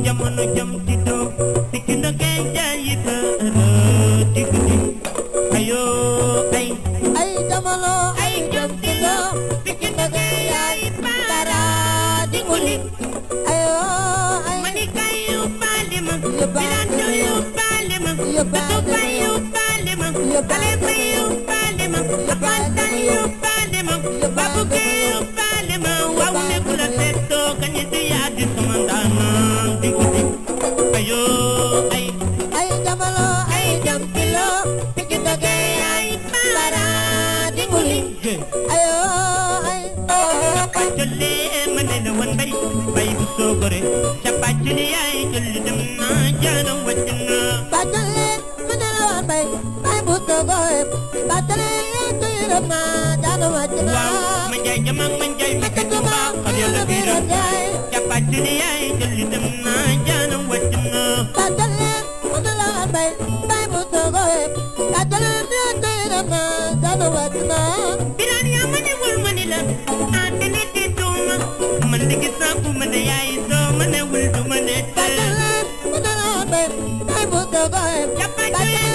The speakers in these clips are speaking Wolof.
jamono jam ci do dikindo gen jayi ba digdi ayo ay jamono ay jam ci do dikindo gen jayi bara diguli ayo mani kayu palima bilanto yu palima batuka yu palima ale yu palima apanta yu palima babuke yu palima wawne kula tetto kanyiti yadi sumandana digdi ayo ay jamalo ay jampilo dikindo gen jayi bara diguli ayo Chapachuli manila wan bay buso gore Chapachuli ay chuli dem na jano wachina Chapachuli manila wan bay buso gore Chapachuli ay chuli dem na jano wachina Wow manjay jamang manjay makatumba kabyala biram Chapachuli ay chuli dem na jano wachina Chapachuli manila wan bay buso gore Chapachuli ay chuli dem na jano wachina Birani amani wul manila Mande kisaku mande yai so mande wuldu mande padala padala bay buto goy padala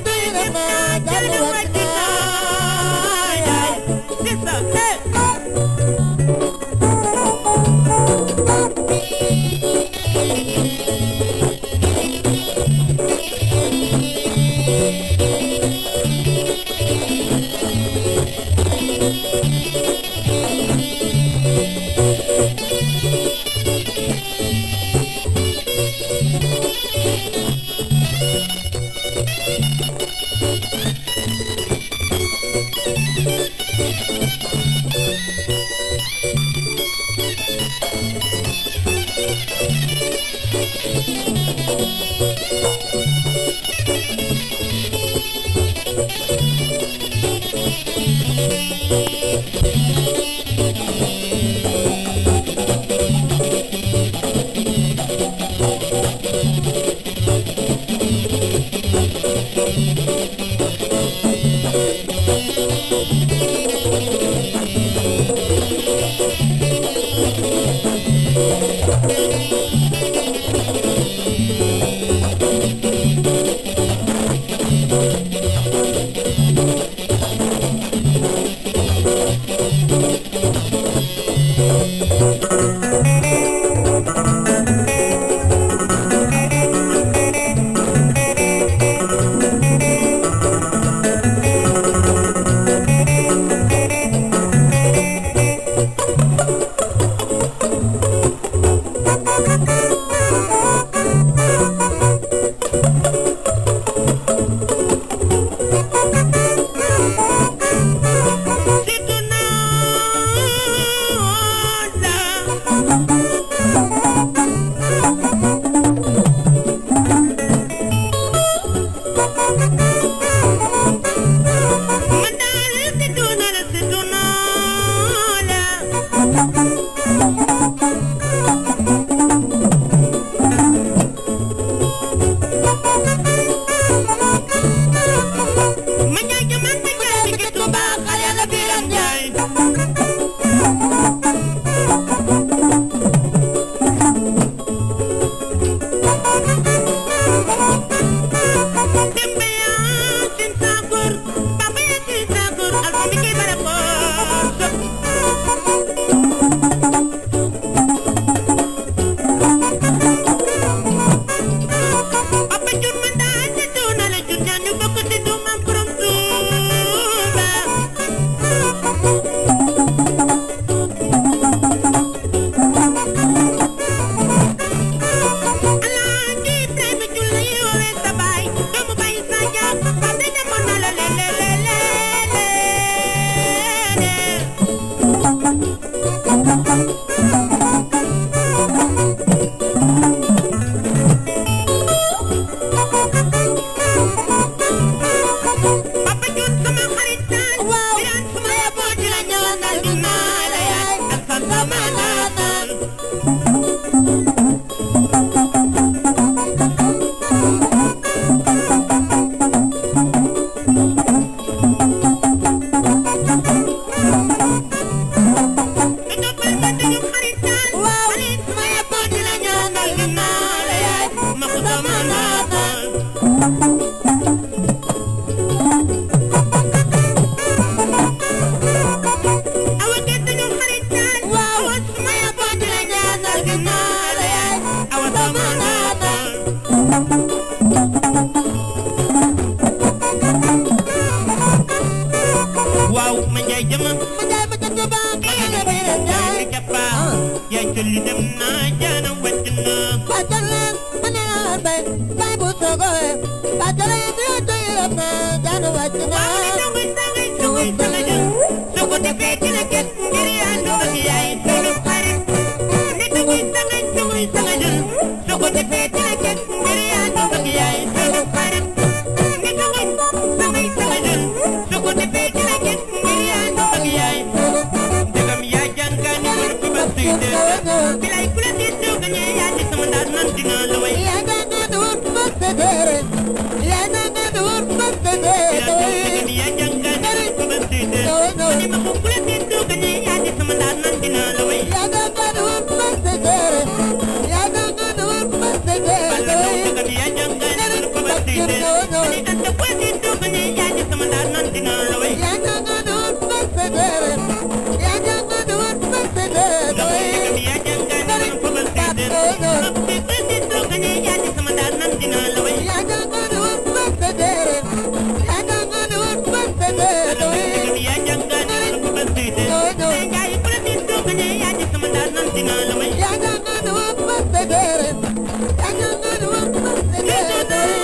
tu irama jalu watina yai sisa defee dina jël ngir yaa ñu bëgg yaay sunu xarit ngi doxal samay dën su ko defee dina jël ngir yaa ñu bëgg yaay ndegam yaa jàngaani wala ko ba suy dee bilay ku la tiit doo gañee yaa di sama ndaat man dina la way yaa jàngaani wut ba sa dee yaa jàngaani wut ba sa dee yaa jàngaani wut ba sa dee ni ma ko ku la tiit doo gañee yaa di sama ndaat man dina la way yaa jàngaani wut ba sa dee yaa jàngaani wut ba sa dee bala naw ndegam yaa jàngaani wut ba sa dee ni anta ku la tiit doo gañee yaa di sama ndaat man dina la way yaa jàngaani wut ba sa dee yaa jàngaani wut ba sa dee yaa jàngaani wut ba sa dee ku la tiit doo gañee yaa di sama ndaat man dina la way yaa jàngaani wut ba sa dee yaa jàngaani wut ba sa dee yaa jàngaani wut ba sa dee gaay ku la tiit doo gañee yaa di sama ndaat man dina la way yaa jàngaani wut ba sa dee yaa jàngaani wut ba sa dee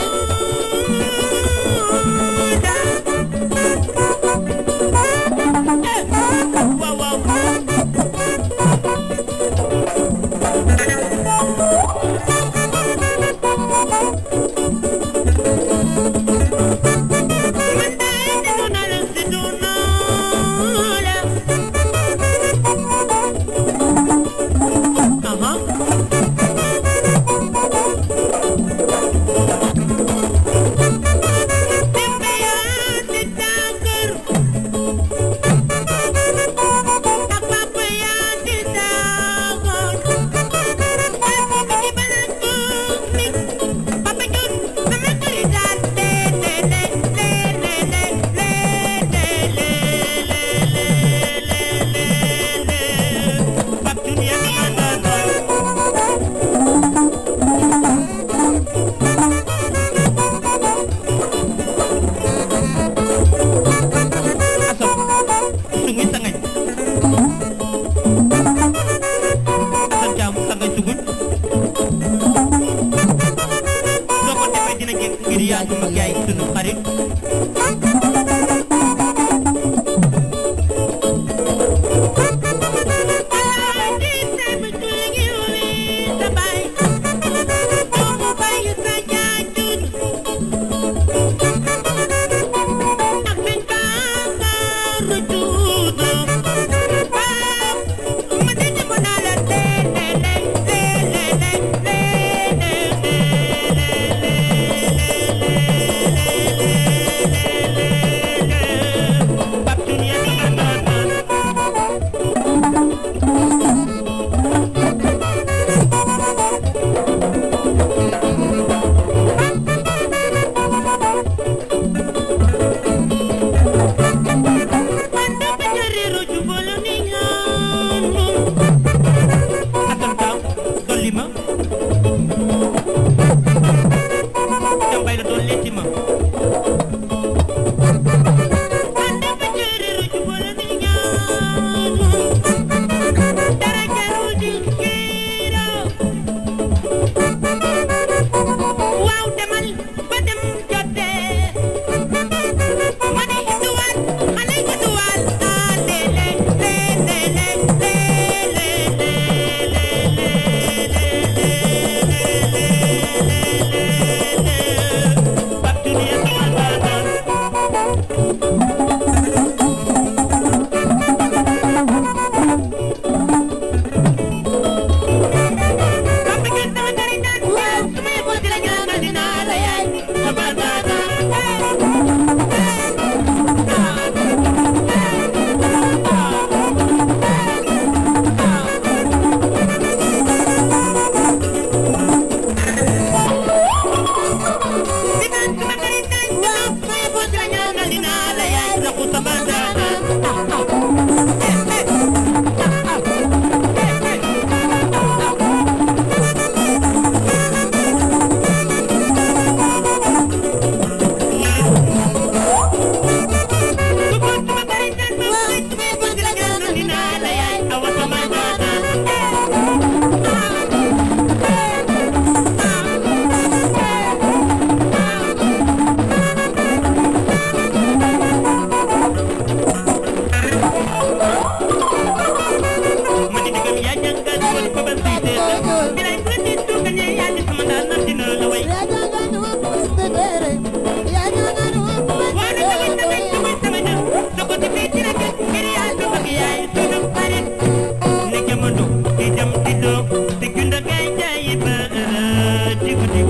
guddi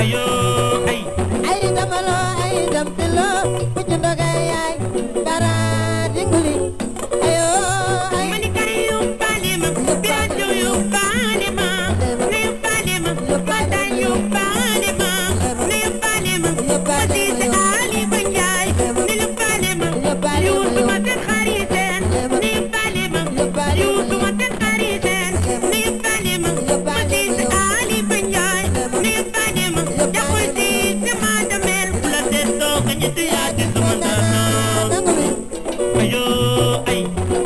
ayo ay ay damalo ay damtilo puccu ndoga yaay bara dinguli ayo ay mani kari yu palima biajo yu palima ne yu palima pata yu palima ne yu palima pati se ali banjay ne yu palima yu suma ten khariten ne yu palima yu suma ten khariten ne yu palima pati se ali banjay ne yu palima jakul si se madamel kula testo kanyete ya te suma danguli ayo ay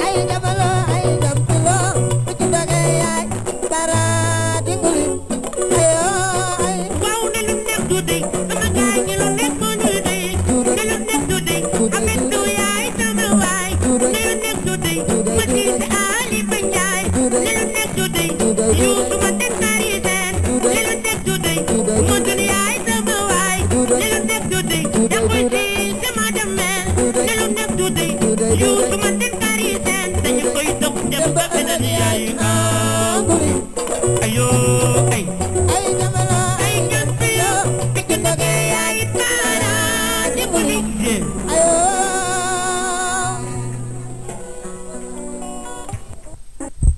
ay damalo ay damtilo puccu ndoga yaay bara dinguli ayo ay waaw ne lu nekk du dey sama gaay ñi lu nekk moo ñu dey ne lu nekk du dey amet du yaay sama waay ne lu nekk du dey ma tiise Ali Banjaay ne lu nekk du dey yuusu ma ten nari teen ne lu nekk du dey ma dun yaay sama waay ne lu nekk du dey jakul si sama demel ne lu nekk du dey yuusu ma ten nari teen dañu koy dox dem ba beneen yaay danguli ayo ay ay damalo ay ñan fi yo pikk ndege yaay taara di buli ayo